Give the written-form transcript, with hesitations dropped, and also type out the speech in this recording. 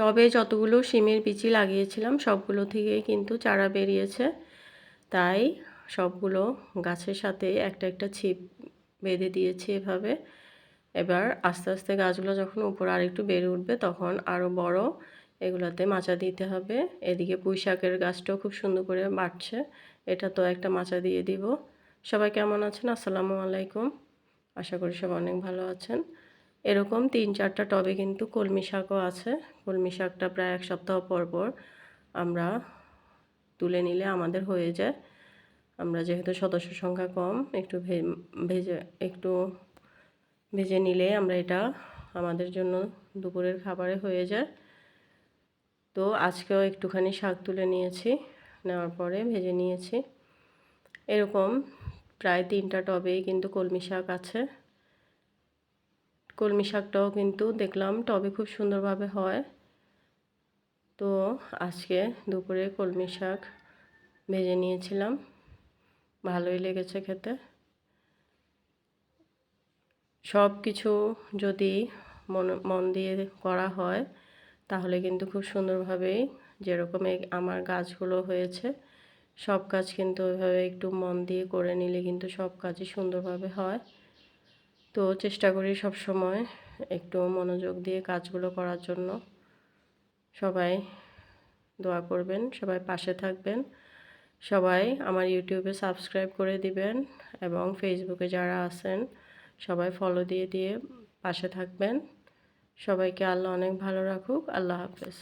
টবে যতগুলো শিমের বিচি লাগিয়েছিলাম সবগুলো থেকেই কিন্তু চারা বেরিয়েছে, তাই সবগুলো গাছের সাথে একটা একটা ছিপ বেঁধে দিয়েছি এভাবে। এবার আস্তে আস্তে গাছগুলো যখন উপরে আরেকটু বেড়ে উঠবে তখন আরও বড় এগুলোতে মাচা দিতে হবে। এদিকে পুঁই শাকের গাছটাও খুব সুন্দর করে বাড়ছে, এটা তো একটা মাচা দিয়ে দিব। সবাই কেমন আছেন? আসসালামু আলাইকুম। আশা করি সবাই অনেক ভালো আছেন। এরকম 3-4টা টবে কিন্তু কলমি শাকও আছে। কলমি শাকটা প্রায় 1 সপ্তাহ পর পর আমরা তুলে নিলে আমাদের হয়ে যায়। আমরা যেহেতু সদস্য সংখ্যা কম, একটু ভেজে নিলে আমরা এটা আমাদের জন্য দুপুরের খাবারে হয়ে যায়। তো আজকেও একটুখানি শাক তুলে নিয়েছি, নেওয়ার পরে ভেজে নিয়েছি। এরকম প্রায় 3টা টবেই কিন্তু কলমি শাক আছে। কলমি শাকটাও কিন্তু দেখলাম টবে খুব সুন্দরভাবে হয়। তো আজকে দুপুরে কলমি শাক ভেজে নিয়েছিলাম, ভালোই লেগেছে খেতে। সব কিছু যদি মন দিয়ে করা হয় তাহলে কিন্তু খুব সুন্দরভাবেই, যেরকম আমার গাছগুলো হয়েছে, সব কাজ কিন্তু ওইভাবে একটু মন দিয়ে করে নিলে কিন্তু সব কাজই সুন্দরভাবে হয়। তো চেষ্টা করি সব সময় একটু মনোযোগ দিয়ে কাজগুলো করার জন্য। সবাই দোয়া করবেন, সবাই পাশে থাকবেন, সবাই আমার ইউটিউবে সাবস্ক্রাইব করে দিবেন এবং ফেসবুকে যারা আছেন সবাই ফলো দিয়ে পাশে থাকবেন। সবাইকে আল্লাহ অনেক ভালো রাখুক। আল্লাহ হাফেজ।